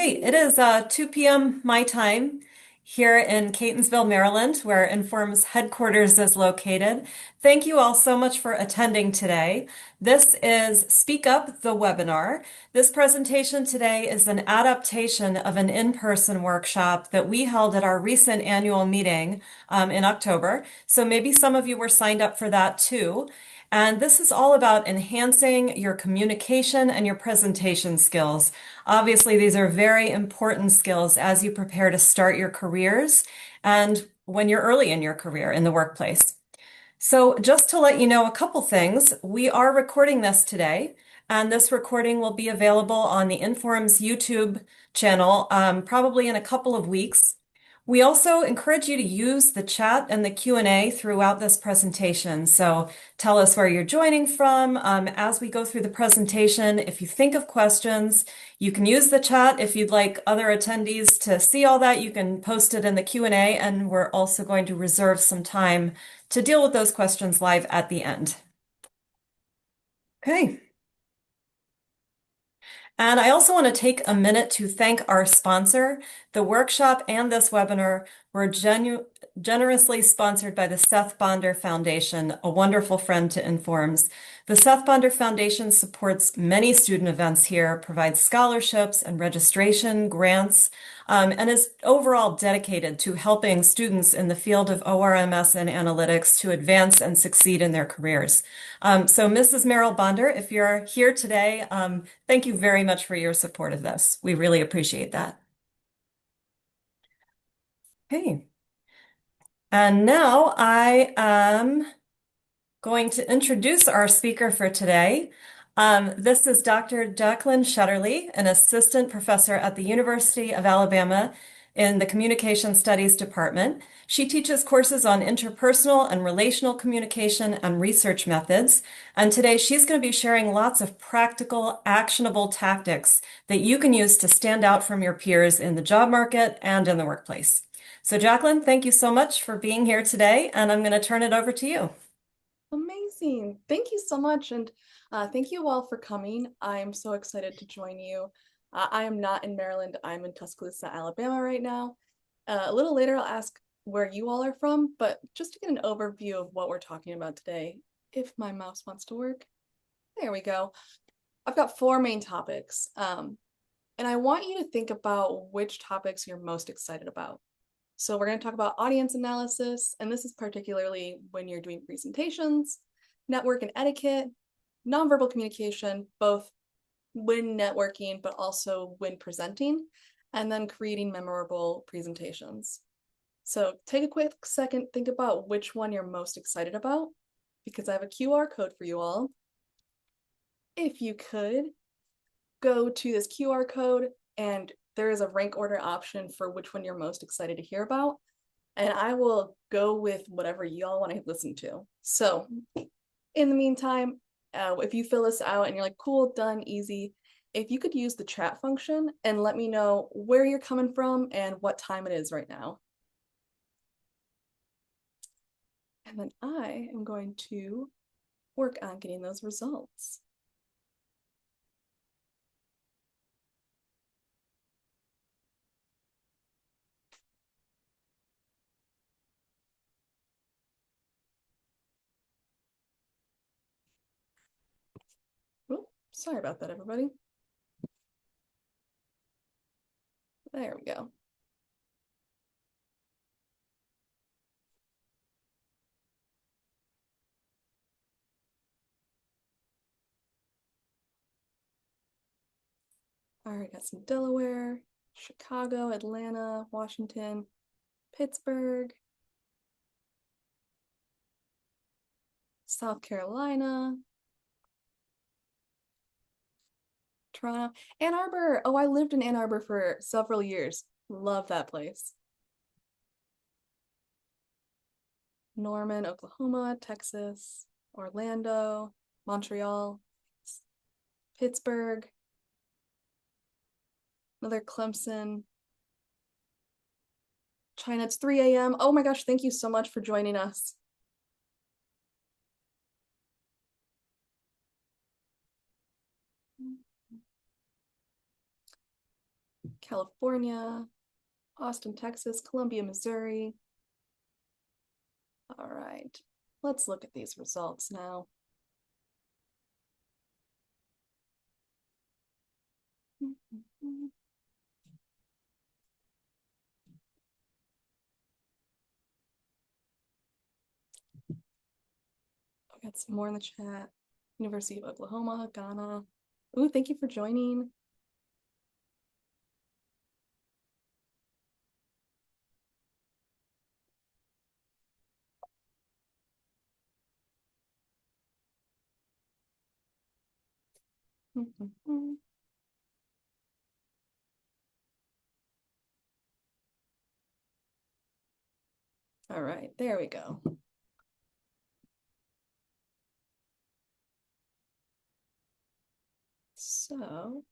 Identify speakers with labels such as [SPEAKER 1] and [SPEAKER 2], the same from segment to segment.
[SPEAKER 1] Okay, it is 2 p.m. my time here in Catonsville, Maryland, where Inform's headquarters is located. Thank you all so much for attending today. This is Speak Up, the webinar. This presentation today is an adaptation of an in-person workshop that we held at our recent annual meeting in October. So maybe some of you were signed up for that too. And this is all about enhancing your communication and your presentation skills. Obviously, these are very important skills as you prepare to start your careers and when you're early in your career in the workplace. So just to let you know a couple things, we are recording this today, and this recording will be available on the Inforum's YouTube channel probably in a couple of weeks. We also encourage you to use the chat and the Q&A throughout this presentation. So tell us where you're joining from as we go through the presentation. If you think of questions, you can use the chat. If you'd like other attendees to see all that, you can post it in the Q&A, and we're also going to reserve some time to deal with those questions live at the end. Okay. And I also want to take a minute to thank our sponsor. The workshop and this webinar were generously sponsored by the Seth Bonder Foundation, a wonderful friend to Informs. The Seth Bonder Foundation supports many student events here, provides scholarships and registration, grants, and is overall dedicated to helping students in the field of ORMS and analytics to advance and succeed in their careers. So Mrs. Merrill Bonder, if you're here today, thank you very much for your support of this. We really appreciate that. Okay. And now I am going to introduce our speaker for today. This is Dr. Jaclyn Shetterly, an assistant professor at the University of Alabama in the Communication Studies Department. She teaches courses on interpersonal and relational communication and research methods. And today she's going to be sharing lots of practical, actionable tactics that you can use to stand out from your peers in the job market and in the workplace. So Jaclyn, thank you so much for being here today, and I'm going to turn it over to you.
[SPEAKER 2] Amazing. Thank you so much. And thank you all for coming. I'm so excited to join you. I am not in Maryland. I'm in Tuscaloosa, Alabama right now. A little later, I'll ask where you all are from, but just to get an overview of what we're talking about today, if my mouse wants to work. There we go. I've got four main topics. And I want you to think about which topics you're most excited about. So we're going to talk about audience analysis, and this is particularly when you're doing presentations, network and etiquette, nonverbal communication, both when networking, but also when presenting, and then creating memorable presentations. So take a quick second, think about which one you're most excited about, because I have a QR code for you all. If you could go to this QR code, and there is a rank order option for which one you're most excited to hear about. And I will go with whatever y'all want to listen to. So in the meantime, if you fill this out and you're like, cool, done, easy, if you could use the chat function and let me know where you're coming from and what time it is right now. And then I am going to work on getting those results. Oh, sorry about that, everybody. There we go. All right, got some Delaware, Chicago, Atlanta, Washington, Pittsburgh, South Carolina, Toronto, Ann Arbor. Oh, I lived in Ann Arbor for several years. Love that place. Norman, Oklahoma, Texas, Orlando, Montreal, Pittsburgh, another Clemson, China. It's 3 a.m. Oh my gosh, thank you so much for joining us. California, Austin, Texas, Columbia, Missouri. All right, let's look at these results now. I got some more in the chat. University of Oklahoma, Ghana. Ooh, thank you for joining. All right, there we go. So,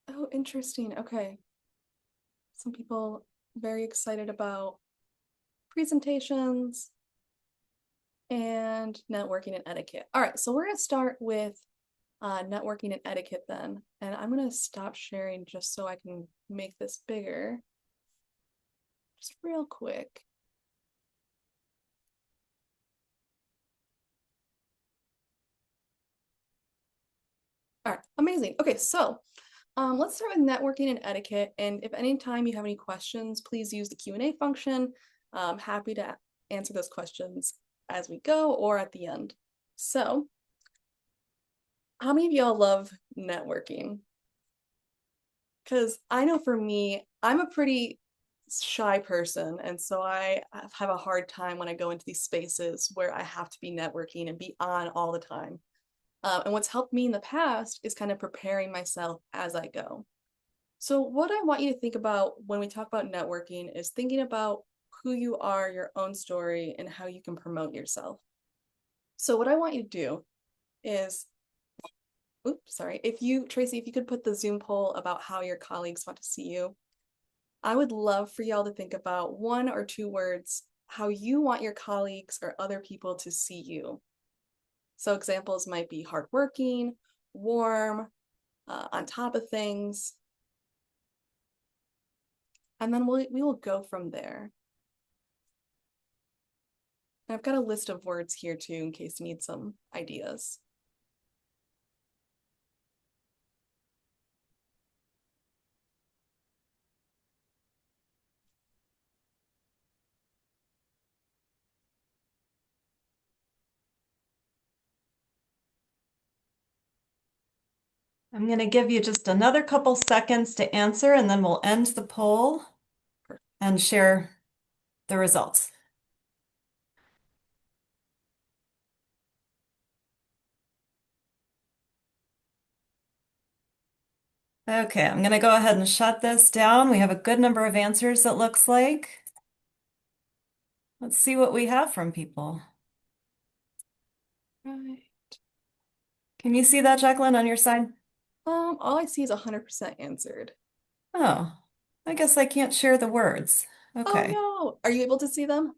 [SPEAKER 2] oh, interesting. Okay. Some people very excited about presentations and networking and etiquette. All right, so we're gonna start with networking and etiquette then. And I'm gonna stop sharing just so I can make this bigger. Just real quick. All right, amazing. Okay, so let's start with networking and etiquette. And if anytime you have any questions, please use the Q&A function. I'm happy to answer those questions as we go or at the end. So, how many of y'all love networking? Because I know for me, I'm a pretty shy person. And so I have a hard time when I go into these spaces where I have to be networking and be on all the time. And what's helped me in the past is kind of preparing myself as I go. So, what I want you to think about when we talk about networking is thinking about who you are, your own story, and how you can promote yourself. So, what I want you to do is, oops, sorry, if you, Tracy, if you could put the Zoom poll about how your colleagues want to see you, I would love for y'all to think about 1 or 2 words how you want your colleagues or other people to see you. So, examples might be hardworking, warm, on top of things. And then we will go from there. I've got a list of words here too, in case you need some ideas.
[SPEAKER 1] I'm going to give you just another couple seconds to answer, and then we'll end the poll and share the results. Okay, I'm going to go ahead and shut this down. We have a good number of answers, it looks like. Let's see what we have from people.
[SPEAKER 2] Right.
[SPEAKER 1] Can you see that, Jaclyn, on your side?
[SPEAKER 2] All I see is 100% answered.
[SPEAKER 1] Oh, I guess I can't share the words.
[SPEAKER 2] Oh
[SPEAKER 1] Okay.
[SPEAKER 2] no, are you able to see them?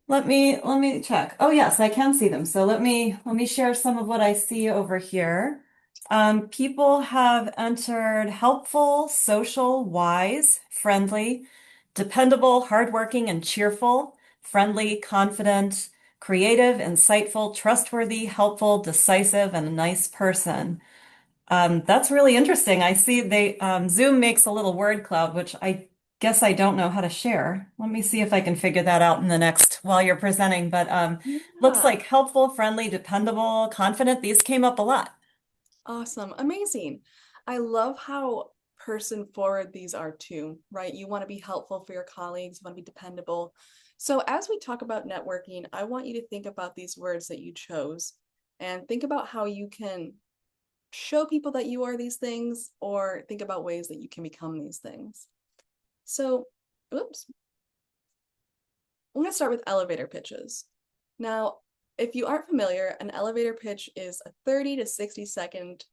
[SPEAKER 1] Let me check. Oh yes, I can see them. So let me share some of what I see over here. People have entered helpful, social, wise, friendly, dependable, hardworking, and cheerful, friendly, confident, creative, insightful, trustworthy, helpful, decisive, and a nice person. That's really interesting. I see Zoom makes a little word cloud, which I guess I don't know how to share. Let me see if I can figure that out in the next while you're presenting. But looks
[SPEAKER 2] Yeah,
[SPEAKER 1] like helpful, friendly, dependable, confident. These came up a lot.
[SPEAKER 2] awesome, amazing. I love how person forward these are too, right? You want to be helpful for your colleagues, you want to be dependable. So as we talk about networking, I want you to think about these words that you chose and think about how you can show people that you are these things or think about ways that you can become these things. So, oops, I'm going to start with elevator pitches. Now, if you aren't familiar, an elevator pitch is a 30 to 60-second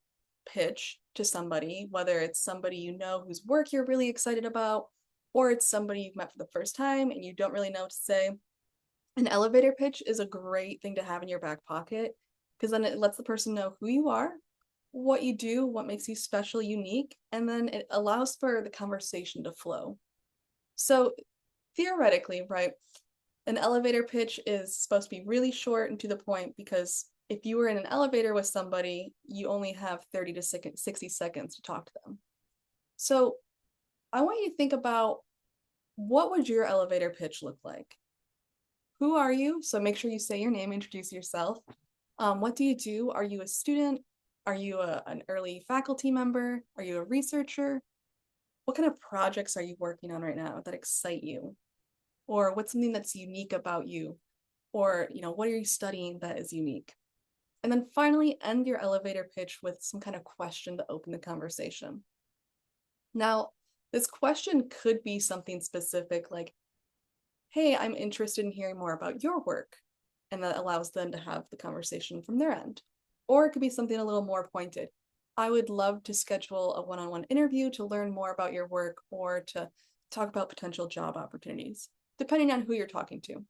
[SPEAKER 2] pitch to somebody, whether it's somebody you know whose work you're really excited about, or it's somebody you've met for the first time and you don't really know what to say. An elevator pitch is a great thing to have in your back pocket because then it lets the person know who you are, what you do, what makes you special, unique, and then it allows for the conversation to flow. So theoretically, right, an elevator pitch is supposed to be really short and to the point because if you were in an elevator with somebody, you only have 30 to 60 seconds to talk to them. So I want you to think about what would your elevator pitch look like? Who are you? So make sure you say your name, introduce yourself. What do you do? Are you a student? Are you an early faculty member? Are you a researcher? What kind of projects are you working on right now that excite you? Or what's something that's unique about you? Or, what are you studying that is unique? And then finally, end your elevator pitch with some kind of question to open the conversation. Now, this question could be something specific like, hey, I'm interested in hearing more about your work. And that allows them to have the conversation from their end. Or it could be something a little more pointed. I would love to schedule a one-on-one interview to learn more about your work or to talk about potential job opportunities, depending on who you're talking to.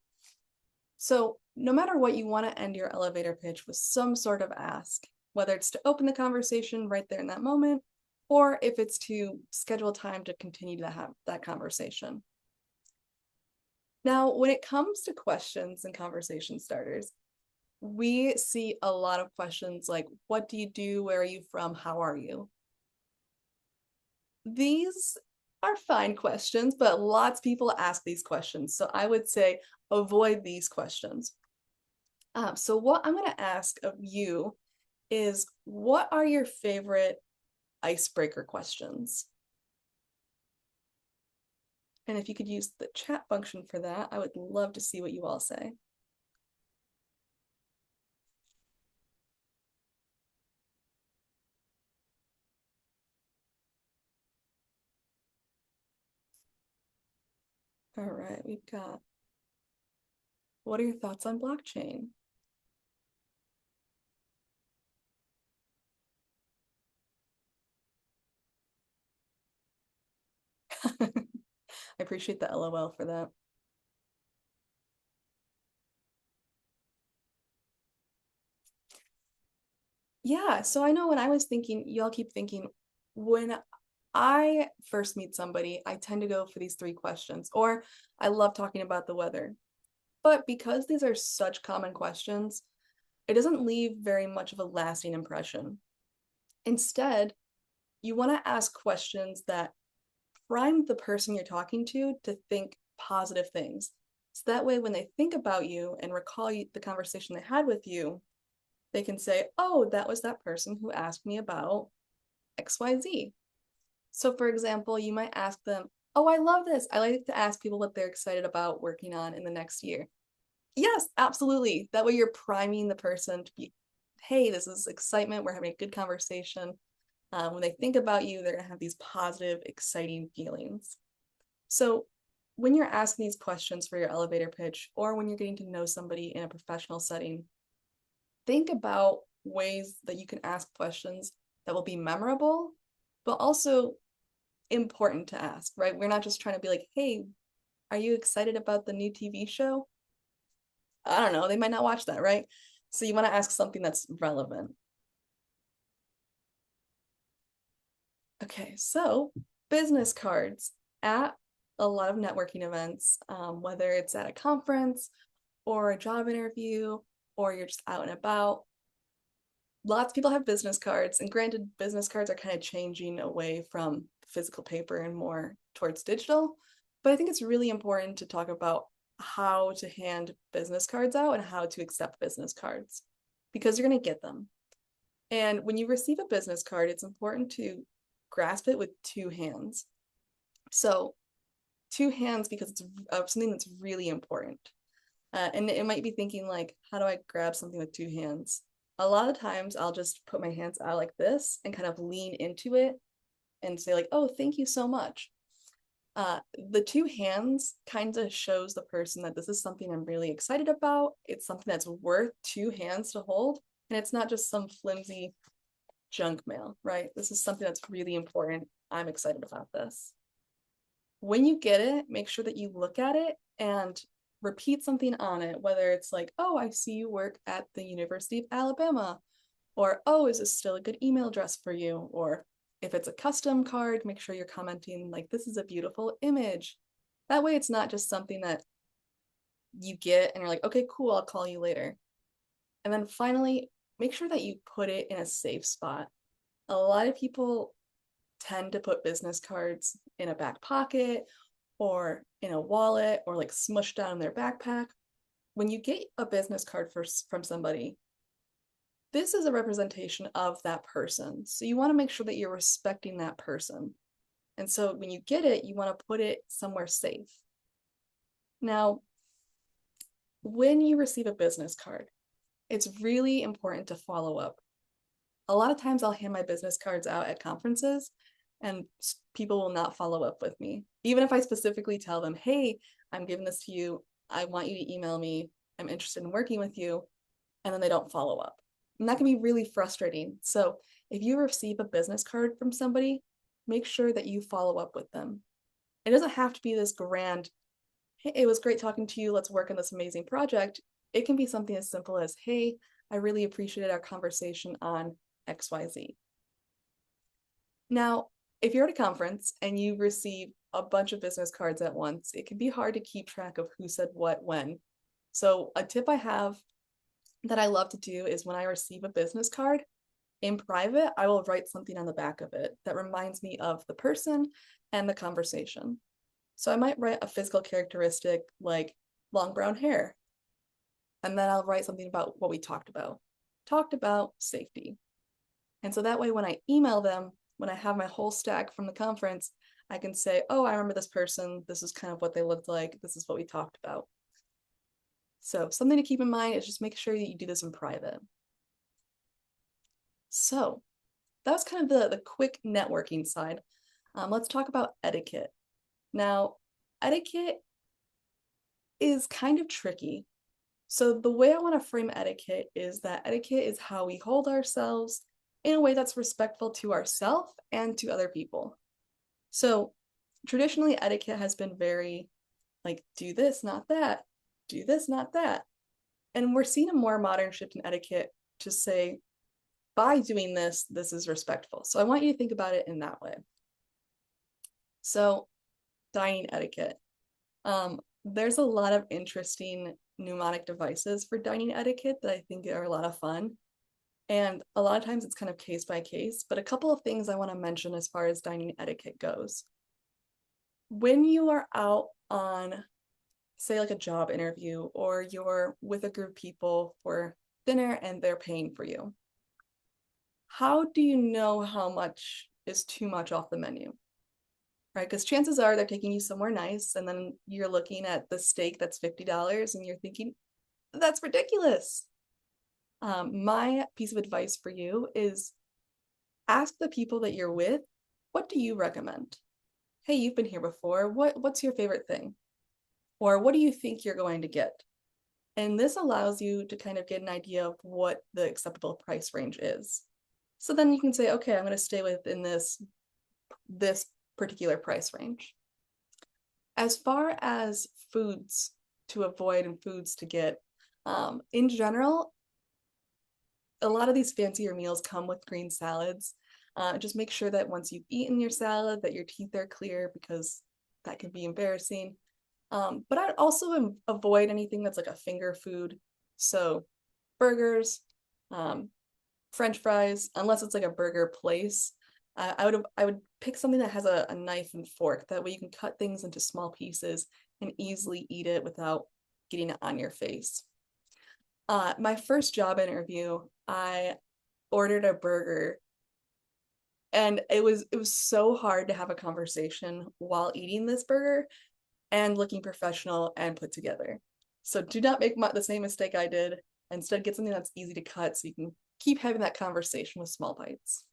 [SPEAKER 2] So no matter what, you want to end your elevator pitch with some sort of ask, whether it's to open the conversation right there in that moment, or if it's to schedule time to continue to have that conversation. Now, when it comes to questions and conversation starters, we see a lot of questions like, what do you do? Where are you from? How are you? These are fine questions, but lots of people ask these questions. So I would say avoid these questions. So what I'm going to ask of you is, what are your favorite icebreaker questions? And if you could use the chat function for that, I would love to see what you all say. All right, we've got, what are your thoughts on blockchain? I appreciate the LOL for that. Yeah, so I know when I was thinking, y'all keep thinking, when I first meet somebody, I tend to go for these three questions, or I love talking about the weather. But because these are such common questions, it doesn't leave very much of a lasting impression. Instead, you want to ask questions that prime the person you're talking to think positive things. So that way, when they think about you and recall the conversation they had with you, they can say, oh, that was that person who asked me about XYZ. So, for example, you might ask them, oh, I love this. I like to ask people what they're excited about working on in the next year. Yes, absolutely. That way you're priming the person to be, hey, this is excitement. We're having a good conversation. When they think about you, they're going to have these positive, exciting feelings. So, when you're asking these questions for your elevator pitch, or when you're getting to know somebody in a professional setting, think about ways that you can ask questions that will be memorable, but also important to ask, right? We're not just trying to be like, hey, are you excited about the new TV show? I don't know. They might not watch that, right? So you want to ask something that's relevant. Okay, so business cards at a lot of networking events, whether it's at a conference or a job interview, or you're just out and about. Lots of people have business cards, and granted, business cards are kind of changing away from physical paper and more towards digital. But I think it's really important to talk about how to hand business cards out and how to accept business cards because you're going to get them. And when you receive a business card, it's important to grasp it with two hands. So, two hands because it's something that's really important. And it might be thinking like, how do I grab something with two hands? A lot of times I'll just put my hands out like this and kind of lean into it and say like, oh, thank you so much. The two hands kind of shows the person that this is something I'm really excited about. It's something that's worth two hands to hold. And it's not just some flimsy junk mail, right? This is something that's really important. I'm excited about this. When you get it, make sure that you look at it and repeat something on it, whether it's like, oh, I see you work at the University of Alabama, or oh, is this still a good email address for you? Or if it's a custom card, make sure you're commenting like, this is a beautiful image. That way it's not just something that you get and you're like, okay, cool, I'll call you later. And then finally, make sure that you put it in a safe spot. A lot of people tend to put business cards in a back pocket or in a wallet or like smushed down in their backpack. When you get a business card from somebody, this is a representation of that person. So you want to make sure that you're respecting that person. And so when you get it, you want to put it somewhere safe. Now, when you receive a business card, it's really important to follow up. A lot of times I'll hand my business cards out at conferences and people will not follow up with me. Even if I specifically tell them, hey, I'm giving this to you. I want you to email me. I'm interested in working with you. And then they don't follow up. And that can be really frustrating. So if you receive a business card from somebody, make sure that you follow up with them. It doesn't have to be this grand, hey, it was great talking to you. Let's work on this amazing project. It can be something as simple as, hey, I really appreciated our conversation on XYZ. Now, if you're at a conference and you receive a bunch of business cards at once, it can be hard to keep track of who said what when. So a tip I have that I love to do is when I receive a business card in private, I will write something on the back of it that reminds me of the person and the conversation. So I might write a physical characteristic like long brown hair, and then I'll write something about what we talked about. Talked about safety. And so that way, when I email them, when I have my whole stack from the conference, I can say, oh, I remember this person. This is kind of what they looked like. This is what we talked about. So something to keep in mind is just make sure that you do this in private. So that was kind of the quick networking side. Let's talk about etiquette. Now, etiquette is kind of tricky. So the way I want to frame etiquette is that etiquette is how we hold ourselves in a way that's respectful to ourselves and to other people. So traditionally, etiquette has been very like, do this, not that, do this, not that. And we're seeing a more modern shift in etiquette to say, by doing this, this is respectful. So I want you to think about it in that way. So dining etiquette. There's a lot of interesting mnemonic devices for dining etiquette that I think are a lot of fun. And a lot of times it's kind of case by case, but a couple of things I want to mention as far as dining etiquette goes. When you are out on, say, like a job interview, or you're with a group of people for dinner and they're paying for you, how do you know how much is too much off the menu? Right? Because chances are they're taking you somewhere nice, and then you're looking at the steak that's $50 and you're thinking, that's ridiculous. My piece of advice for you is ask the people that you're with, what do you recommend? Hey, you've been here before. What's your favorite thing? Or what do you think you're going to get? And this allows you to kind of get an idea of what the acceptable price range is. So then you can say, okay, I'm going to stay within this particular price range. As far as foods to avoid and foods to get, in general, a lot of these fancier meals come with green salads. Just make sure that once you've eaten your salad, that your teeth are clear, because that can be embarrassing. But I'd also avoid anything that's like a finger food. So burgers, French fries, unless it's like a burger place. I would pick something that has a knife and fork. That way you can cut things into small pieces and easily eat it without getting it on your face. My first job interview, I ordered a burger, and it was so hard to have a conversation while eating this burger and looking professional and put together. So do not make the same mistake I did. Instead, get something that's easy to cut so you can keep having that conversation with small bites.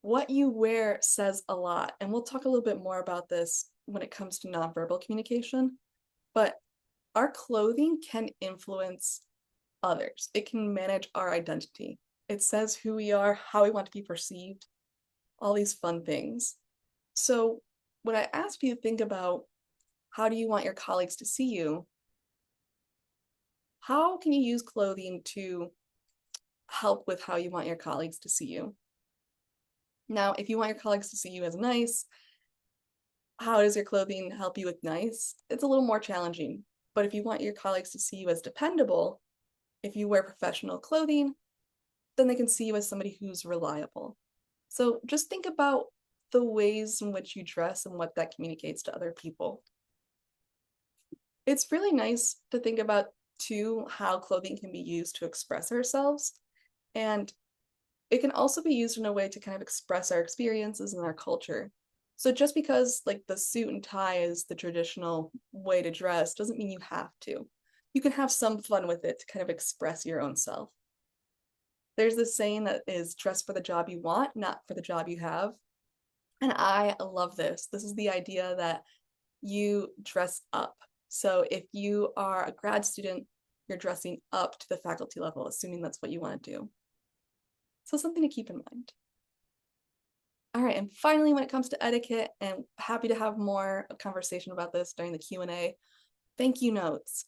[SPEAKER 2] What you wear says a lot, and we'll talk a little bit more about this when it comes to nonverbal communication, but our clothing can influence others. It can manage our identity. It says who we are, how we want to be perceived, all these fun things. So when I asked you to think about how do you want your colleagues to see you? How can you use clothing to help with how you want your colleagues to see you? Now, if you want your colleagues to see you as nice, how does your clothing help you with nice? It's a little more challenging. But if you want your colleagues to see you as dependable, if you wear professional clothing, then they can see you as somebody who's reliable. So just think about the ways in which you dress and what that communicates to other people. It's really nice to think about too how clothing can be used to express ourselves. And it can also be used in a way to kind of express our experiences and our culture. So just because like the suit and tie is the traditional way to dress doesn't mean you have to. You can have some fun with it to kind of express your own self. There's this saying that is dress for the job you want, not for the job you have. And I love this. This is the idea that you dress up. So if you are a grad student, you're dressing up to the faculty level, assuming that's what you want to do. So something to keep in mind. All right, and finally, when it comes to etiquette, and happy to have more conversation about this during the Q&A, thank you notes.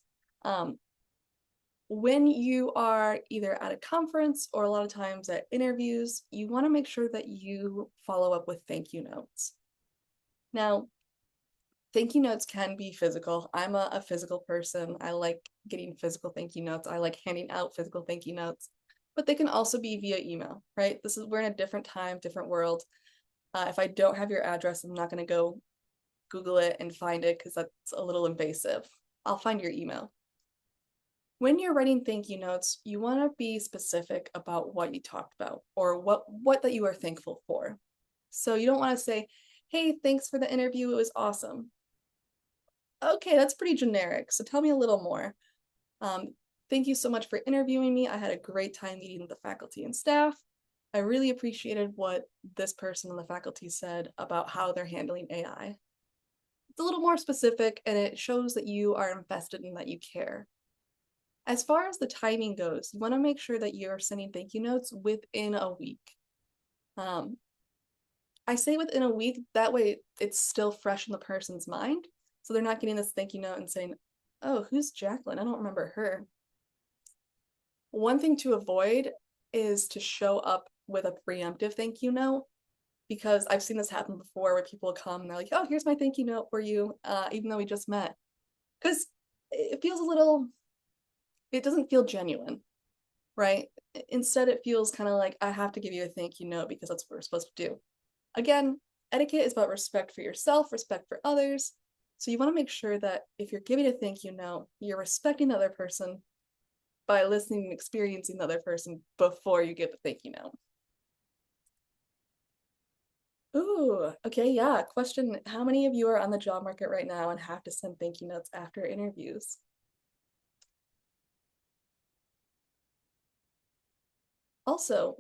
[SPEAKER 2] When you are either at a conference or a lot of times at interviews, you want to make sure that you follow up with thank you notes. Now, thank you notes can be physical. I'm a physical person. I like getting physical thank you notes. I like handing out physical thank you notes, but they can also be via email, right? We're in a different time, different world. If I don't have your address, I'm not going to go Google it and find it because that's a little invasive. I'll find your email. When you're writing thank you notes, you want to be specific about what you talked about or what that you are thankful for. So you don't want to say, hey, thanks for the interview. It was awesome. Okay, that's pretty generic. So tell me a little more. Thank you so much for interviewing me. I had a great time meeting with the faculty and staff. I really appreciated what this person on the faculty said about how they're handling AI. It's a little more specific and it shows that you are invested and that you care. As far as the timing goes, you want to make sure that you're sending thank you notes within a week. I say within a week, that way it's still fresh in the person's mind. So they're not getting this thank you note and saying, oh, who's Jaclyn? I don't remember her. One thing to avoid is to show up with a preemptive thank you note because I've seen this happen before where people come and they're like, oh, here's my thank you note for you, even though we just met. Because it feels a little, it doesn't feel genuine, right? Instead, it feels kind of like I have to give you a thank you note because that's what we're supposed to do. Again, etiquette is about respect for yourself, respect for others. So you want to make sure that if you're giving a thank you note, you're respecting the other person by listening and experiencing the other person before you give a thank you note. Ooh, okay, yeah. Question, how many of you are on the job market right now and have to send thank you notes after interviews? Also,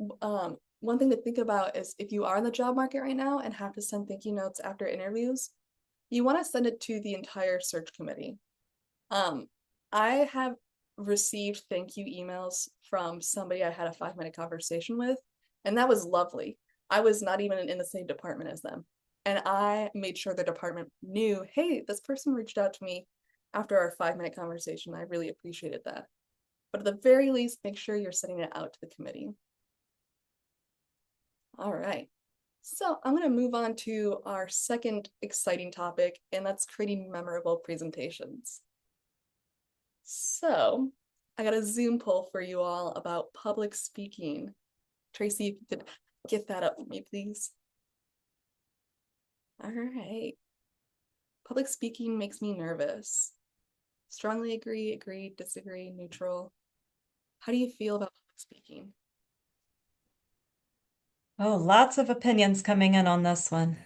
[SPEAKER 2] one thing to think about is if you are in the job market right now and have to send thank you notes after interviews, you want to send it to the entire search committee. I have received thank you emails from somebody I had a 5-minute conversation with, and that was lovely. I was not even in the same department as them. And I made sure the department knew, hey, this person reached out to me after our 5-minute conversation. I really appreciated that. But at the very least, make sure you're sending it out to the committee. All right. So I'm going to move on to our second exciting topic, and that's creating memorable presentations. So I got a Zoom poll for you all about public speaking. Tracy, if you could get that up for me, please. All right. Public speaking makes me nervous. Strongly agree, agree, disagree, neutral. How do you feel about public speaking?
[SPEAKER 1] Oh, lots of opinions coming in on this one.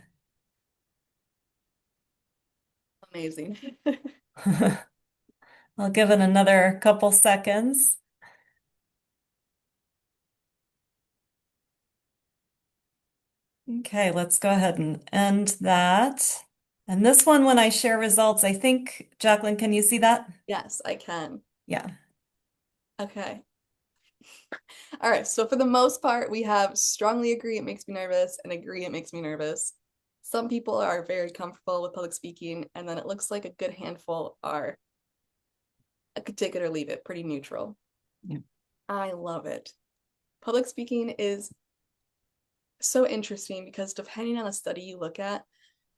[SPEAKER 2] Amazing.
[SPEAKER 1] I'll give it another couple seconds. Okay, let's go ahead and end that. And this one, when I share results, I think, Jaclyn, can you see that?
[SPEAKER 2] Yes, I can.
[SPEAKER 1] Yeah.
[SPEAKER 2] Okay. All right. So for the most part, we have strongly agree, it makes me nervous, and agree, it makes me nervous. Some people are very comfortable with public speaking, and then it looks like a good handful are I could take it or leave it, pretty neutral.
[SPEAKER 1] Yeah.
[SPEAKER 2] I love it. Public speaking is so interesting because depending on the study you look at,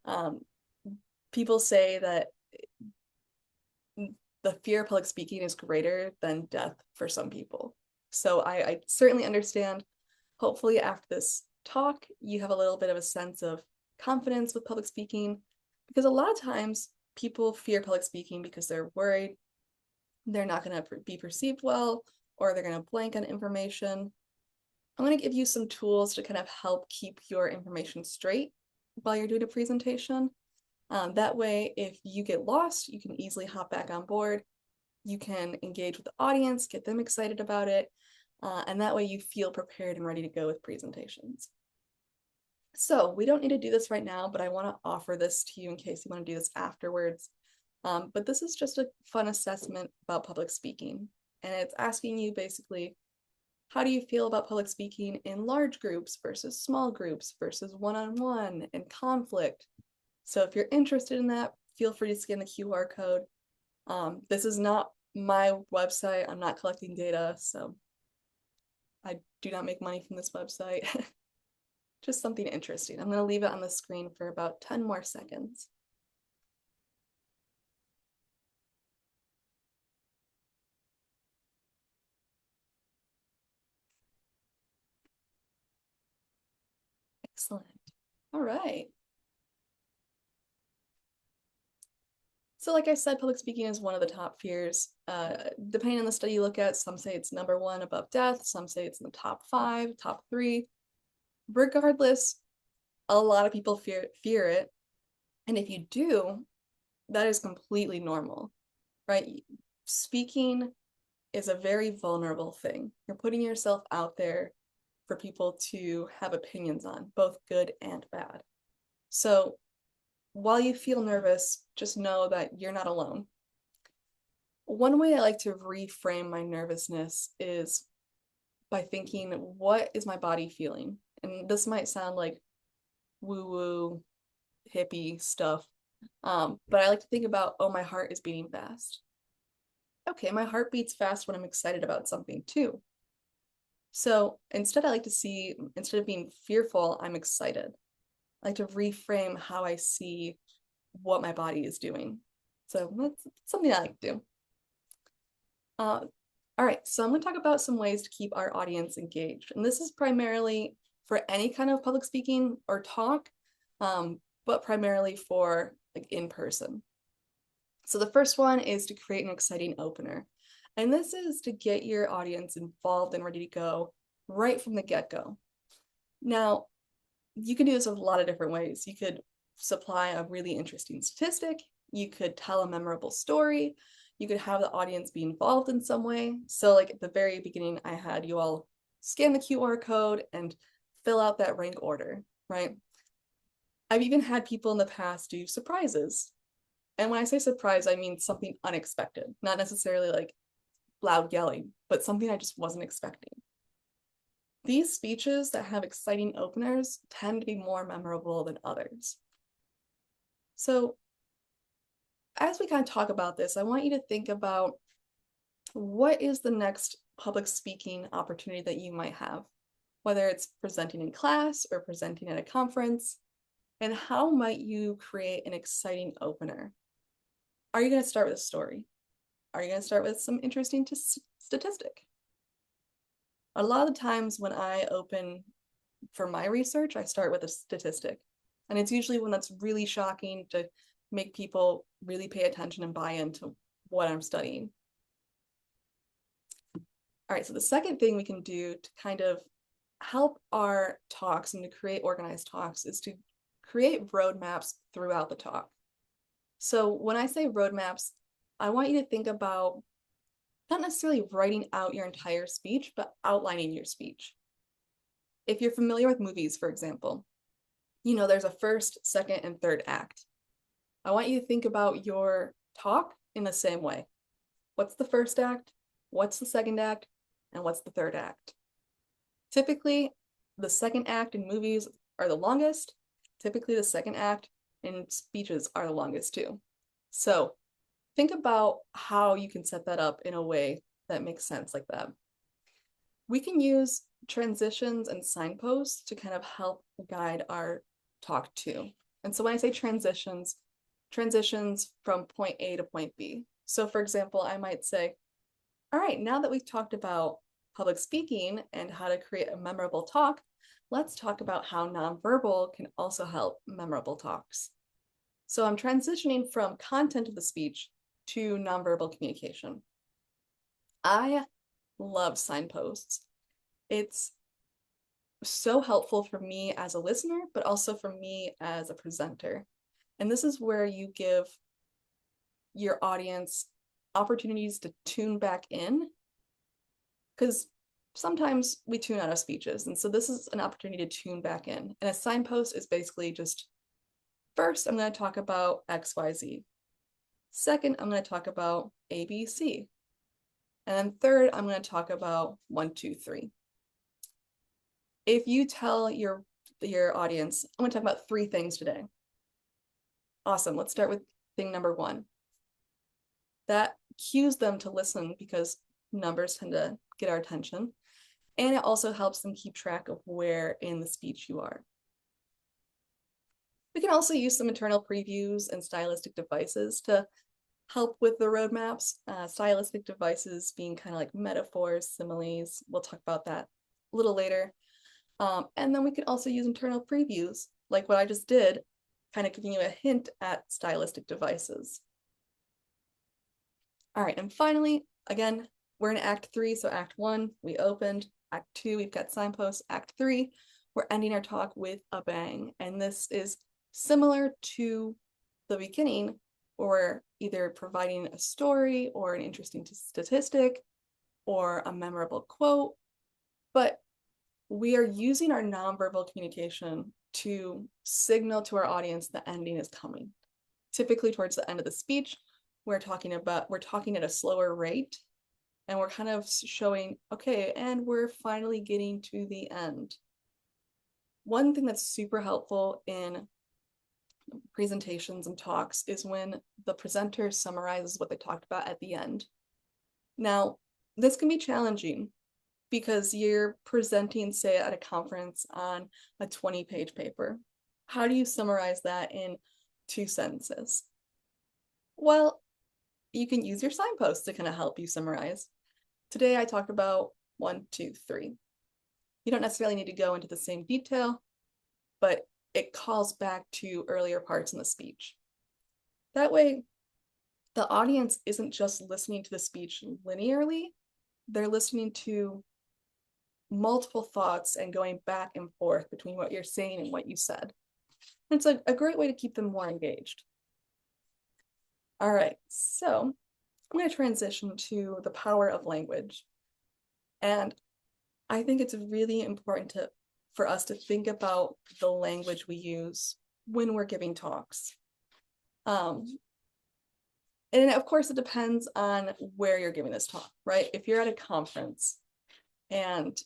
[SPEAKER 2] um, people say that the fear of public speaking is greater than death for some people. So I certainly understand. Hopefully, after this talk, you have a little bit of a sense of confidence with public speaking because a lot of times people fear public speaking because they're worried they're not going to be perceived well or they're going to blank on information. I'm going to give you some tools to kind of help keep your information straight while you're doing a presentation. That way, if you get lost, you can easily hop back on board. You can engage with the audience, get them excited about it, and that way you feel prepared and ready to go with presentations. So we don't need to do this right now, but I want to offer this to you in case you want to do this afterwards. But this is just a fun assessment about public speaking. And it's asking you basically, how do you feel about public speaking in large groups versus small groups versus one-on-one and conflict? So if you're interested in that, feel free to scan the QR code. This is not my website. I'm not collecting data, so I do not make money from this website. Just something interesting. I'm going to leave it on the screen for about 10 more seconds. Excellent. All right. So like I said, public speaking is one of the top fears. Depending on the study you look at, some say it's number one above death, some say it's in the top 5, top 3. Regardless, a lot of people fear it. And if you do, that is completely normal, right? Speaking is a very vulnerable thing. You're putting yourself out there for people to have opinions on, both good and bad. So while you feel nervous, just know that you're not alone. One way I like to reframe my nervousness is by thinking, what is my body feeling? And this might sound like woo-woo, hippie stuff, but I like to think about, oh, my heart is beating fast. Okay, my heart beats fast when I'm excited about something too. So instead, I like to see, instead of being fearful, I'm excited. I like to reframe how I see what my body is doing. So that's something I like to do. Uh, all right, so I'm going to talk about some ways to keep our audience engaged. And this is primarily for any kind of public speaking or talk, but primarily for like in person. So the first one is to create an exciting opener. And this is to get your audience involved and ready to go right from the get-go. Now, you can do this with a lot of different ways. You could supply a really interesting statistic. You could tell a memorable story. You could have the audience be involved in some way. So like at the very beginning, I had you all scan the QR code and fill out that rank order, right? I've even had people in the past do surprises. And when I say surprise, I mean something unexpected, not necessarily like loud yelling, but something I just wasn't expecting. These speeches that have exciting openers tend to be more memorable than others. So as we kind of talk about this, I want you to think about what is the next public speaking opportunity that you might have, whether it's presenting in class or presenting at a conference, and how might you create an exciting opener? Are you going to start with a story? Are you going to start with some interesting statistic? A lot of the times when I open for my research, I start with a statistic. And it's usually one that's really shocking to make people really pay attention and buy into what I'm studying. All right, so the second thing we can do to kind of help our talks and to create organized talks is to create roadmaps throughout the talk. So when I say roadmaps, I want you to think about not necessarily writing out your entire speech, but outlining your speech. If you're familiar with movies, for example, you know there's a first, second, and third act. I want you to think about your talk in the same way. What's the first act? What's the second act? And what's the third act? Typically, the second act in movies are the longest, Typically, the second act and speeches are the longest too. So think about how you can set that up in a way that makes sense like that. We can use transitions and signposts to kind of help guide our talk too. And so when I say transitions, transitions from point A to point B. So for example, I might say, all right, now that we've talked about public speaking and how to create a memorable talk, let's talk about how nonverbal can also help memorable talks. So I'm transitioning from content of the speech to nonverbal communication. I love signposts. It's so helpful for me as a listener, but also for me as a presenter. And this is where you give your audience opportunities to tune back in, because sometimes we tune out of speeches. And so this is an opportunity to tune back in. And a signpost is basically just, first, I'm going to talk about XYZ. Second, I'm going to talk about ABC. And then third, I'm going to talk about 1, 2, 3. If you tell your audience, I'm going to talk about 3 things today. Awesome. Let's start with thing number 1. That cues them to listen because numbers tend to get our attention. And it also helps them keep track of where in the speech you are. We can also use some internal previews and stylistic devices to help with the roadmaps. Stylistic devices being kind of like metaphors, similes. We'll talk about that a little later. And then we can also use internal previews, like what I just did, kind of giving you a hint at stylistic devices. All right, and finally, again, we're in Act 3, so Act 1, we opened. Act 2, we've got signposts. Act 3, we're ending our talk with a bang. And this is similar to the beginning, where we're either providing a story or an interesting statistic or a memorable quote, but we are using our nonverbal communication to signal to our audience the ending is coming. Typically towards the end of the speech, we're talking at a slower rate, and we're kind of showing, okay, and we're finally getting to the end. One thing that's super helpful in presentations and talks is when the presenter summarizes what they talked about at the end. Now, this can be challenging because you're presenting, say, at a conference on a 20-page paper. How do you summarize that in 2 sentences? Well, you can use your signposts to kind of help you summarize. Today, I talked about 1, 2, 3. You don't necessarily need to go into the same detail, but it calls back to earlier parts in the speech. That way, the audience isn't just listening to the speech linearly, they're listening to multiple thoughts and going back and forth between what you're saying and what you said. It's a great way to keep them more engaged. All right, so I'm going to transition to the power of language. And I think it's really important for us to think about the language we use when we're giving talks. And of course, it depends on where you're giving this talk, right? If you're at a conference and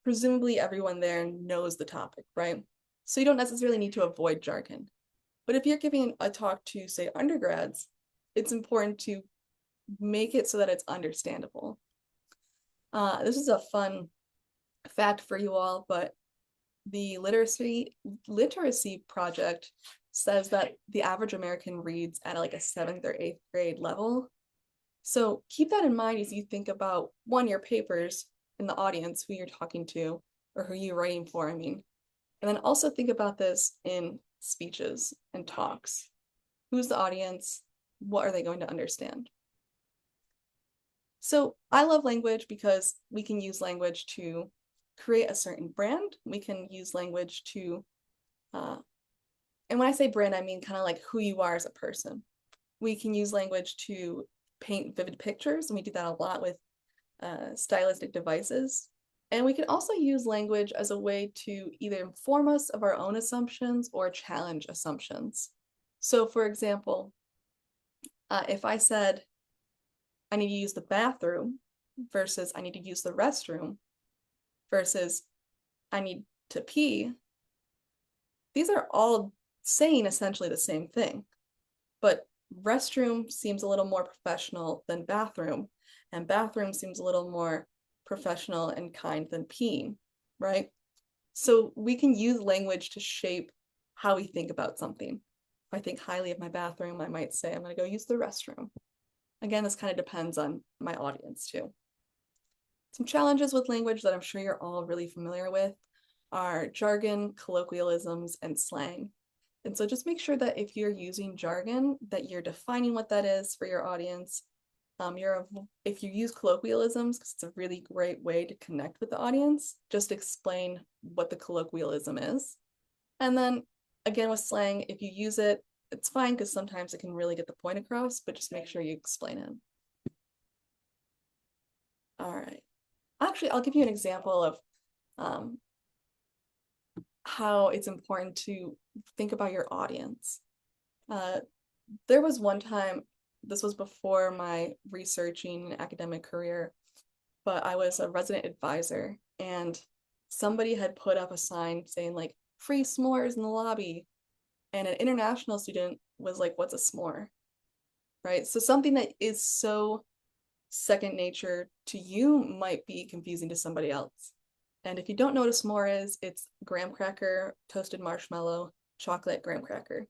[SPEAKER 2] presumably everyone there knows the topic, right? So you don't necessarily need to avoid jargon. But if you're giving a talk to, say, undergrads, it's important to make it so that it's understandable. This is a fun fact for you all, but the literacy project says that the average American reads at like a 7th or 8th grade level. So keep that in mind as you think about, one, your papers in the audience, who you're talking to or who you're writing for, I mean. And then also think about this in speeches and talks. Who's the audience? What are they going to understand? So I love language because we can use language to create a certain brand. We can use language to, and when I say brand, I mean kind of like who you are as a person. We can use language to paint vivid pictures, and we do that a lot with stylistic devices. And we can also use language as a way to either inform us of our own assumptions or challenge assumptions. So for example, if I said, I need to use the bathroom versus I need to use the restroom versus I need to pee, these are all saying essentially the same thing, but restroom seems a little more professional than bathroom, and bathroom seems a little more professional and kind than peeing, right? So we can use language to shape how we think about something. If I think highly of my bathroom, I might say I'm going to go use the restroom. Again, this kind of depends on my audience too. Some challenges with language that I'm sure you're all really familiar with are jargon, colloquialisms, and slang. And so just make sure that if you're using jargon, that you're defining what that is for your audience. If you use colloquialisms, because it's a really great way to connect with the audience, just explain what the colloquialism is. And then again with slang, if you use it, it's fine because sometimes it can really get the point across, but just make sure you explain it. All right. Actually, I'll give you an example of um, how it's important to think about your audience. Uh, there was one time, this was before my researching academic career, but I was a resident advisor and somebody had put up a sign saying like free s'mores in the lobby. And an international student was like, what's a s'more? Right. So something that is so second nature to you might be confusing to somebody else. And if you don't know what a s'more is, it's graham cracker, toasted marshmallow, chocolate graham cracker.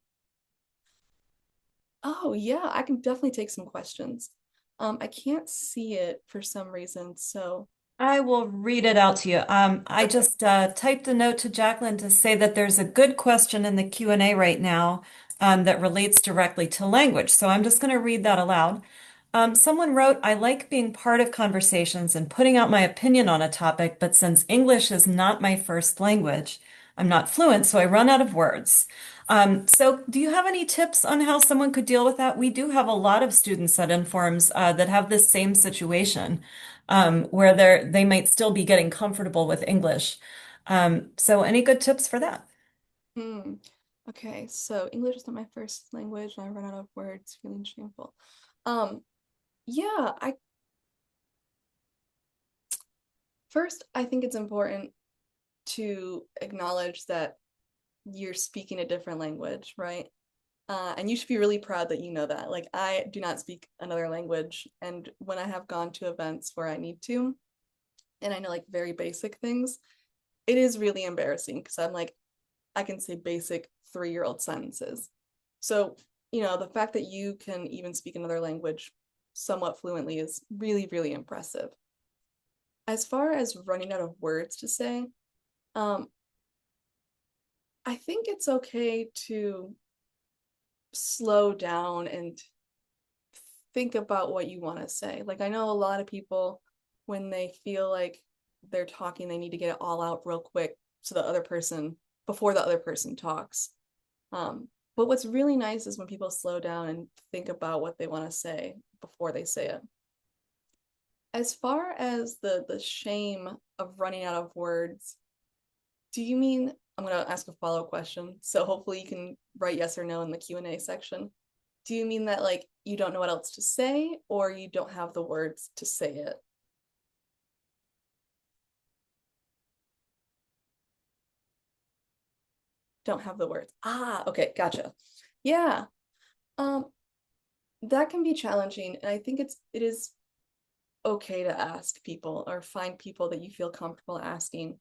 [SPEAKER 2] Oh, yeah, I can definitely take some questions. I can't see it for some reason, so
[SPEAKER 1] I will read it out to you. I
[SPEAKER 2] perfect.
[SPEAKER 1] just typed a note to Jaclyn to say that there's a good question in the Q&A right now that relates directly to language. So I'm just going to read that aloud. Someone wrote, I like being part of conversations and putting out my opinion on a topic, but since English is not my first language, I'm not fluent, so I run out of words. So do you have any tips on how someone could deal with that? We do have a lot of students at Informs that have this same situation where they might still be getting comfortable with English. So any good tips for that?
[SPEAKER 2] Hmm. Okay, so English is not my first language, and I run out of words, feeling shameful. Um, yeah, I first I think it's important to acknowledge that you're speaking a different language, right? And you should be really proud that you know that. Like, I do not speak another language, and when I have gone to events where I need to, and I know like very basic things, it is really embarrassing because I'm like, I can say basic 3-year-old sentences. So, the fact that you can even speak another language somewhat fluently is really, really impressive. As far as running out of words to say, um, I think it's okay to slow down and think about what you want to say. Like, I know a lot of people, when they feel like they're talking, they need to get it all out real quick so the other person, before the other person talks. But what's really nice is when people slow down and think about what they want to say before they say it. As far as the shame of running out of words, do you mean, I'm going to ask a follow-up question, so hopefully you can write yes or no in the Q&A section. Do you mean that like you don't know what else to say or you don't have the words to say it? Don't have the words. Ah, okay, gotcha. Yeah. Um, that can be challenging, and I think it is okay to ask people or find people that you feel comfortable asking.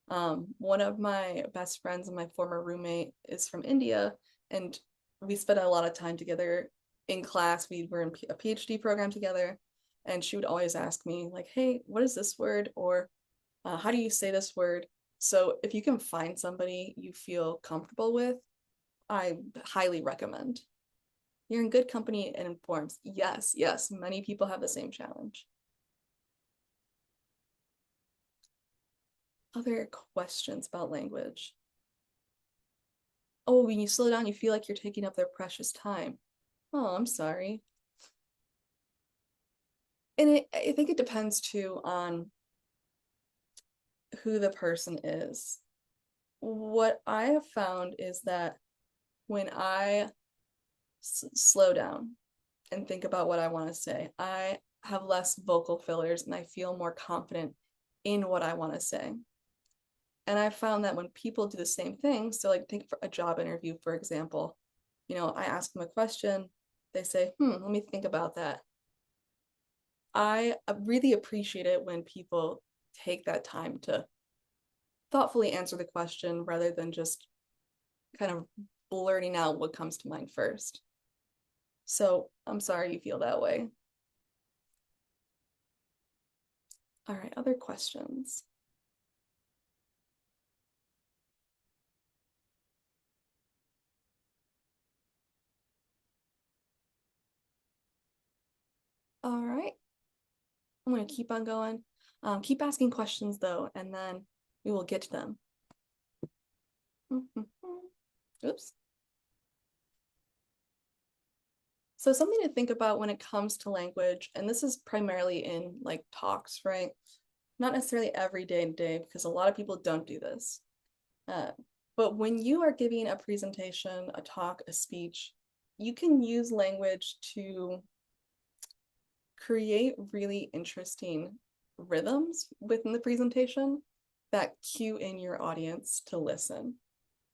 [SPEAKER 2] One of my best friends and my former roommate is from India, and we spent a lot of time together in class. We were in a PhD program together, and she would always ask me, like, hey, what is this word? Or how do you say this word? So if you can find somebody you feel comfortable with, I highly recommend. You're in good company and informs. Yes, yes, many people have the same challenge. Other questions about language? Oh, when you slow down, you feel like you're taking up their precious time. Oh, I'm sorry. And I think it depends too on who the person is. What I have found is that when I slow down and think about what I want to say, I have less vocal fillers and I feel more confident in what I want to say. And I found that when people do the same thing, so like take a job interview, for example, I ask them a question, they say, let me think about that. I really appreciate it when people take that time to thoughtfully answer the question rather than just kind of blurting out what comes to mind first. So I'm sorry you feel that way. All right, other questions? All right, I'm going to keep on going. Keep asking questions though, and then we will get to them. Oops. So something to think about when it comes to language, and this is primarily in like talks, right? Not necessarily every day to day, because a lot of people don't do this. Uh, but when you are giving a presentation, a talk, a speech, you can use language to create really interesting rhythms within the presentation that cue in your audience to listen.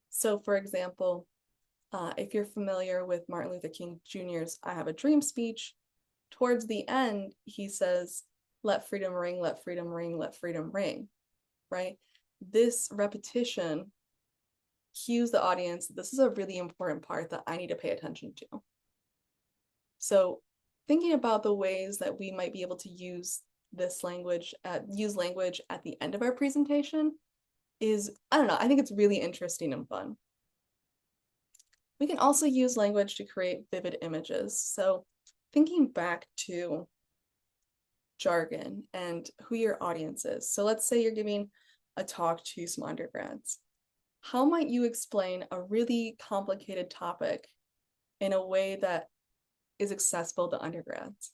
[SPEAKER 2] So, for example, if you're familiar with Martin Luther King Jr.'s I Have a Dream speech, towards the end, he says, let freedom ring, let freedom ring, let freedom ring, right? This repetition cues the audience, this is a really important part that I need to pay attention to. So thinking about the ways that we might be able to use language at the end of our presentation is, I don't know, I think it's really interesting and fun. We can also use language to create vivid images. So thinking back to jargon and who your audience is. So let's say you're giving a talk to some undergrads. How might you explain a really complicated topic in a way that is accessible to undergrads?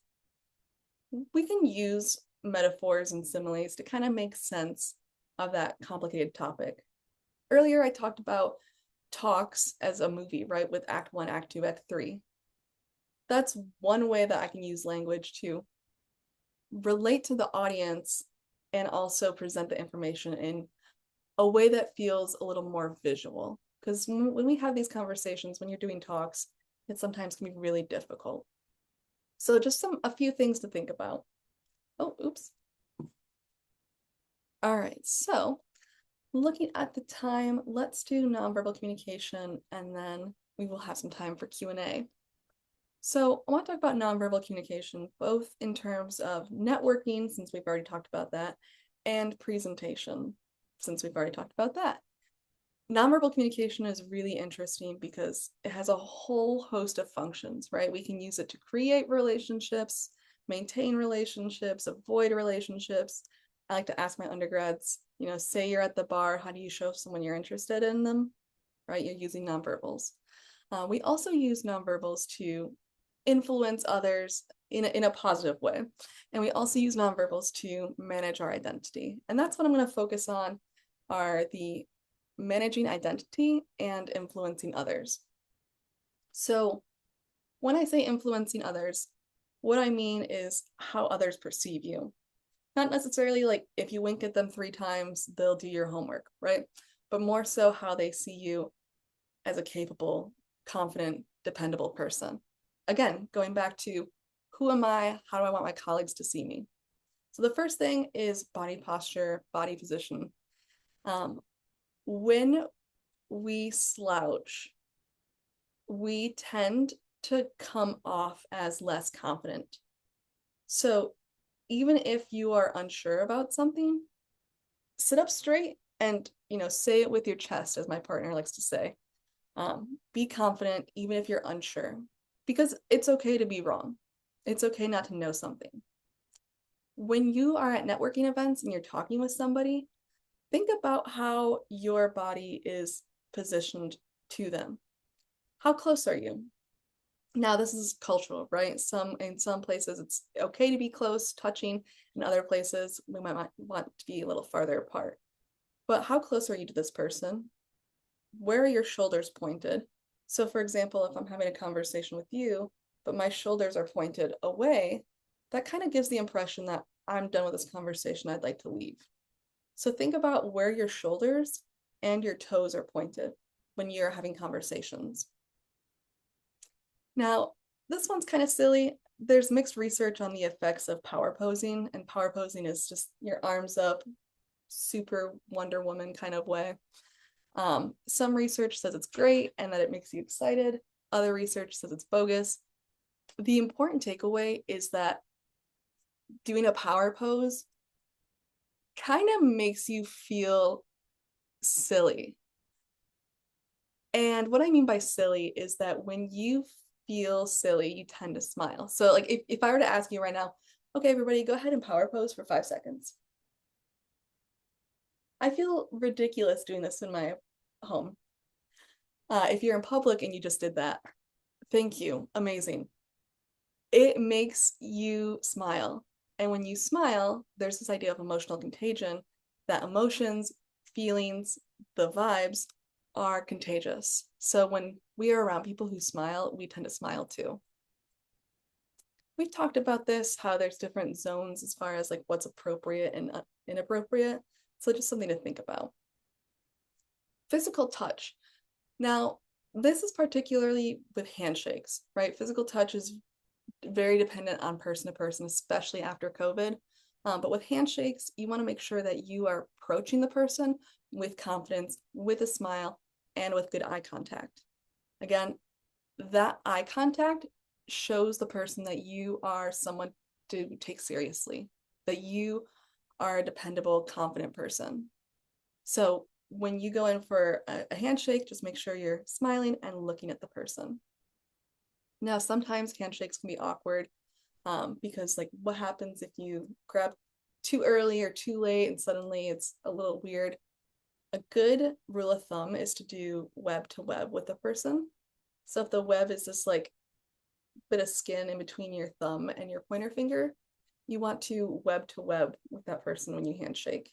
[SPEAKER 2] We can use metaphors and similes to kind of make sense of that complicated topic. Earlier, I talked about talks as a movie, right? With act one, act two, act three. That's one way that I can use language to relate to the audience and also present the information in a way that feels a little more visual. Because when we have these conversations, when you're doing talks, it sometimes can be really difficult. So just a few things to think about. Oh, oops. All right, so looking at the time, let's do nonverbal communication and then we will have some time for Q&A. So I want to talk about nonverbal communication, both in terms of networking, since we've already talked about that, and presentation, since we've already talked about that. Nonverbal communication is really interesting because it has a whole host of functions, right? We can use it to create relationships, maintain relationships, avoid relationships. I like to ask my undergrads, say you're at the bar, how do you show someone you're interested in them, right? You're using nonverbals. We also use nonverbals to influence others in a positive way. And we also use nonverbals to manage our identity. And that's what I'm going to focus on are the managing identity and influencing others. So when I say influencing others, what I mean is how others perceive you. Not necessarily like if you wink at them 3 times, they'll do your homework, right? But more so how they see you as a capable, confident, dependable person. Again, going back to who am I? How do I want my colleagues to see me? So the first thing is body posture, body position. When we slouch, we tend to come off as less confident. So even if you are unsure about something, sit up straight and say it with your chest, as my partner likes to say. Be confident even if you're unsure, because it's okay to be wrong. It's okay not to know something. When you are at networking events and you're talking with somebody, think about how your body is positioned to them. How close are you? Now, this is cultural, right? In some places it's okay to be close, touching. In other places, we might want to be a little farther apart. But how close are you to this person? Where are your shoulders pointed? So, for example, if I'm having a conversation with you, but my shoulders are pointed away, that kind of gives the impression that I'm done with this conversation, I'd like to leave. So think about where your shoulders and your toes are pointed when you're having conversations. Now, this one's kind of silly. There's mixed research on the effects of power posing, and power posing is just your arms up, super Wonder Woman kind of way. Some research says it's great and that it makes you excited. Other research says it's bogus. The important takeaway is that doing a power pose kind of makes you feel silly. And what I mean by silly is that when you feel silly, you tend to smile. So, like, if I were to ask you right now, okay, everybody, go ahead and power pose for 5 seconds. I feel ridiculous doing this in my home. If you're in public and you just did that, thank you. Amazing. It makes you smile. And when you smile, there's this idea of emotional contagion that emotions, feelings, the vibes are contagious. So when we are around people who smile, we tend to smile too. We've talked about this, how there's different zones as far as like what's appropriate and inappropriate. So just something to think about. Physical touch. Now, this is particularly with handshakes, right? Physical touch is very dependent on person to person, especially after COVID. But with handshakes, you want to make sure that you are approaching the person with confidence, with a smile, and with good eye contact. Again, that eye contact shows the person that you are someone to take seriously, that you are a dependable, confident person. So when you go in for a handshake, just make sure you're smiling and looking at the person. Now, sometimes handshakes can be awkward because, like, what happens if you grab too early or too late and suddenly it's a little weird? A good rule of thumb is to do web to web with the person. So if the web is this like bit of skin in between your thumb and your pointer finger, you want to web with that person when you handshake.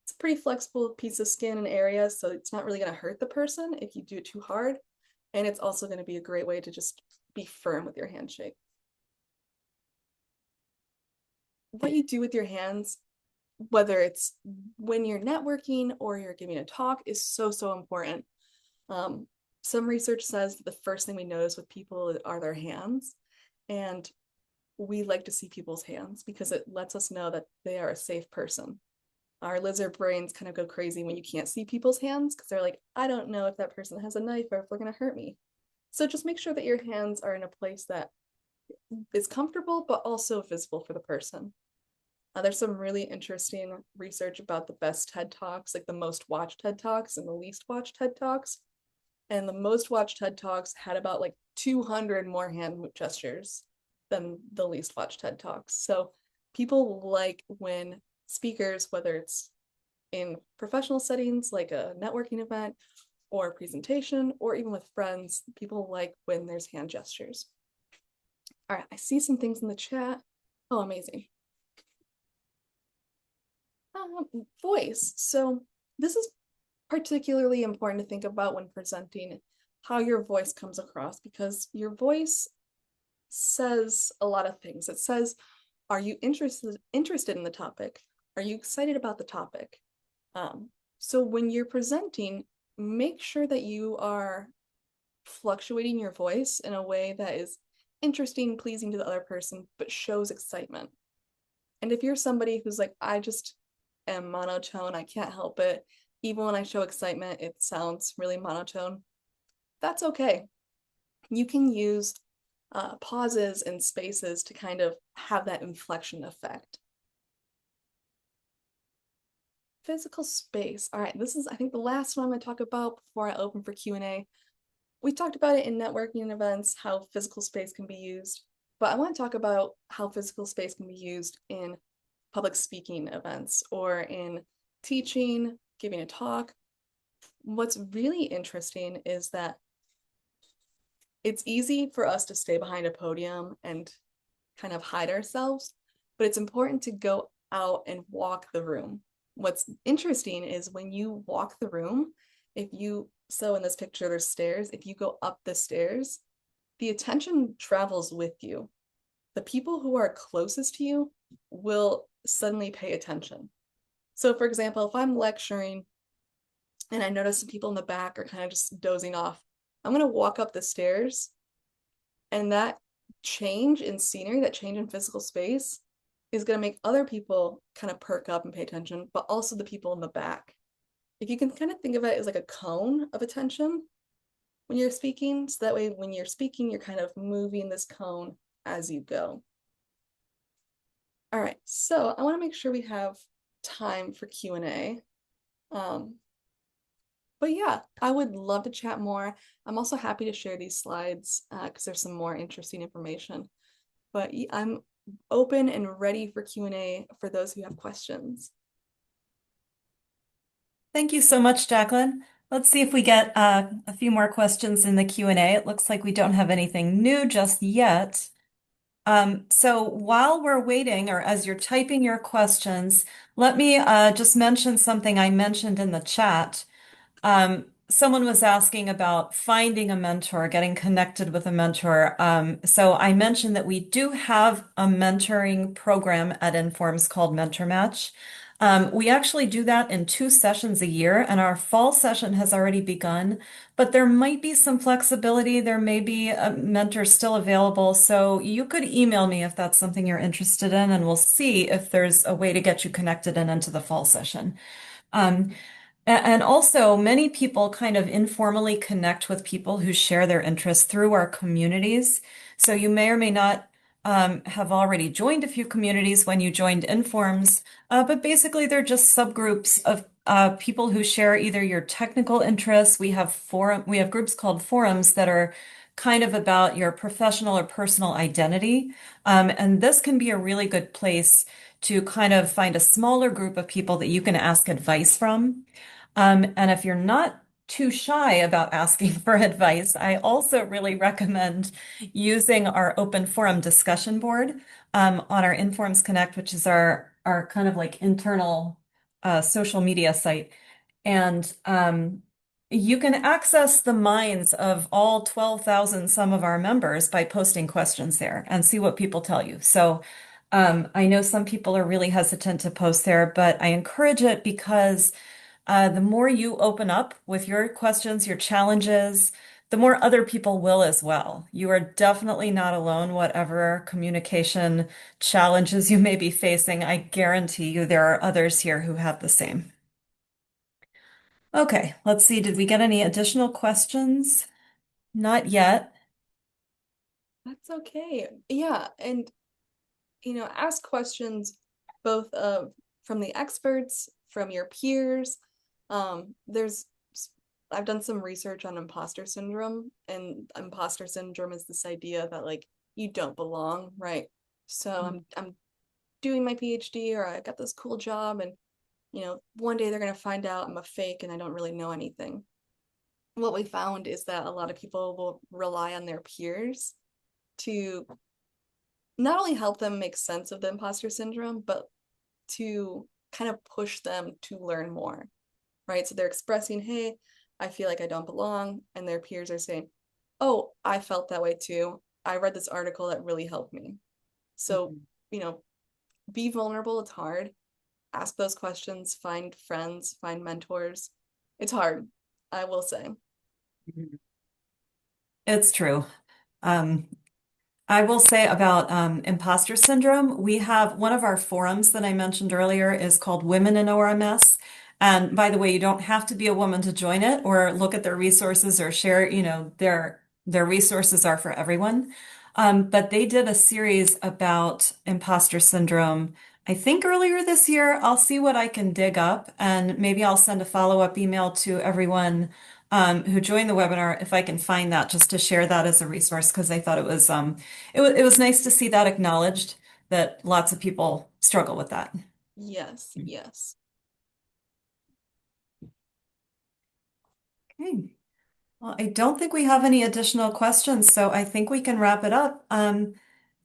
[SPEAKER 2] It's a pretty flexible piece of skin and area, so it's not really going to hurt the person if you do it too hard. And it's also going to be a great way to just be firm with your handshake. What you do with your hands, whether it's when you're networking or you're giving a talk, is so, so important. Um, some research says that the first thing we notice with people are their hands. And we like to see people's hands because it lets us know that they are a safe person. Our lizard brains kind of go crazy when you can't see people's hands because they're like, I don't know if that person has a knife or if they're going to hurt me. So just make sure that your hands are in a place that is comfortable, but also visible for the person. There's some really interesting research about the best TED Talks, like the most watched TED Talks and the least watched TED Talks. And the most watched TED Talks had about like 200 more hand gestures than the least watched TED Talks. So people like when speakers, whether it's in professional settings like a networking event or a presentation, or even with friends, people like when there's hand gestures. All right, I see some things in the chat. Oh, amazing. Voice. So this is particularly important to think about when presenting how your voice comes across because your voice says a lot of things. It says, are you interested in the topic? Are you excited about the topic? So when you're presenting, make sure that you are fluctuating your voice in a way that is interesting, pleasing to the other person, but shows excitement. And if you're somebody who's like, I just am monotone, I can't help it. Even when I show excitement, it sounds really monotone. That's okay. You can use pauses and spaces to kind of have that inflection effect. Physical space. All right, this is, I think, the last one I'm going to talk about before I open for Q&A. We talked about it in networking events, how physical space can be used, but I want to talk about how physical space can be used in public speaking events or in teaching, giving a talk. What's really interesting is that it's easy for us to stay behind a podium and kind of hide ourselves, but it's important to go out and walk the room. What's interesting is when you walk the room, so in this picture, there's stairs. If you go up the stairs, the attention travels with you. The people who are closest to you will suddenly pay attention. So, for example, if I'm lecturing and I notice some people in the back are kind of just dozing off, I'm going to walk up the stairs, and that change in scenery, that change in physical space is going to make other people kind of perk up and pay attention, but also the people in the back. If you can kind of think of it as like a cone of attention when you're speaking, so that way when you're speaking, you're kind of moving this cone as you go. All right, so I want to make sure we have time for Q&A. Um, but yeah, I would love to chat more. I'm also happy to share these slides because there's some more interesting information. But I'm open and ready for Q&A for those who have questions.
[SPEAKER 1] Thank you so much, Jaclyn. Let's see if we get a few more questions in the Q&A. It looks like we don't have anything new just yet. So while we're waiting, or as you're typing your questions, let me just mention something I mentioned in the chat. Someone was asking about finding a mentor, getting connected with a mentor. So I mentioned that we do have a mentoring program at Informs called Mentor Match. We actually do that in 2 sessions a year, and our fall session has already begun, but there might be some flexibility. There may be a mentor still available. So you could email me if that's something you're interested in, and we'll see if there's a way to get you connected and into the fall session. Um, and also, many people kind of informally connect with people who share their interests through our communities. So you may or may not have already joined a few communities when you joined Informs, but basically they're just subgroups of people who share either your technical interests. We have groups called forums that are kind of about your professional or personal identity. And this can be a really good place to kind of find a smaller group of people that you can ask advice from. And if you're not too shy about asking for advice, I also really recommend using our open forum discussion board on our Informs Connect, which is our kind of like internal social media site. And you can access the minds of all 12,000 some of our members by posting questions there and see what people tell you. So I know some people are really hesitant to post there, but I encourage it because the more you open up with your questions, your challenges, the more other people will as well. You are definitely not alone, whatever communication challenges you may be facing. I guarantee you there are others here who have the same. Okay, let's see. Did we get any additional questions? Not yet.
[SPEAKER 2] That's okay. Yeah, and ask questions both of from the experts, from your peers. There's I've done some research on imposter syndrome, and imposter syndrome is this idea that like you don't belong, right? So I'm doing my PhD or I got this cool job, and one day they're gonna find out I'm a fake and I don't really know anything. What we found is that a lot of people will rely on their peers to not only help them make sense of the imposter syndrome, but to kind of push them to learn more, right? So they're expressing, hey, I feel like I don't belong. And their peers are saying, oh, I felt that way too. I read this article that really helped me. So,
[SPEAKER 1] Mhm.
[SPEAKER 2] you know, be vulnerable. It's hard. Ask those questions, find friends, find mentors. It's hard, I will say.
[SPEAKER 1] Mhm. It's true. Um, I will say about imposter syndrome, we have one of our forums that I mentioned earlier is called Women in ORMS. And by the way, you don't have to be a woman to join it or look at their resources or share, their resources are for everyone. But they did a series about imposter syndrome, I think earlier this year. I'll see what I can dig up and maybe I'll send a follow-up email to everyone who joined the webinar if I can find that just to share that as a resource because I thought it was nice to see that acknowledged that lots of people struggle with that.
[SPEAKER 2] Yes, yes.
[SPEAKER 1] Okay. Well, I don't think we have any additional questions, so I think we can wrap it up.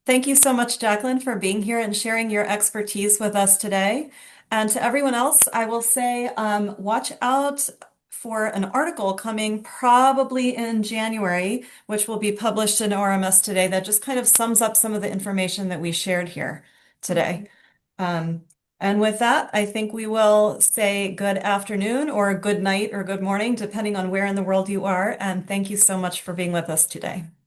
[SPEAKER 1] Thank you so much, Jaclyn, for being here and sharing your expertise with us today. And to everyone else, I will say, watch out for an article coming probably in January, which will be published in ORMS today that just kind of sums up some of the information that we shared here
[SPEAKER 2] Mhm.
[SPEAKER 1] today. Um, And with that, I think we will say good afternoon or good night or good morning, depending on where in the world you are. And thank you so much for being with us today.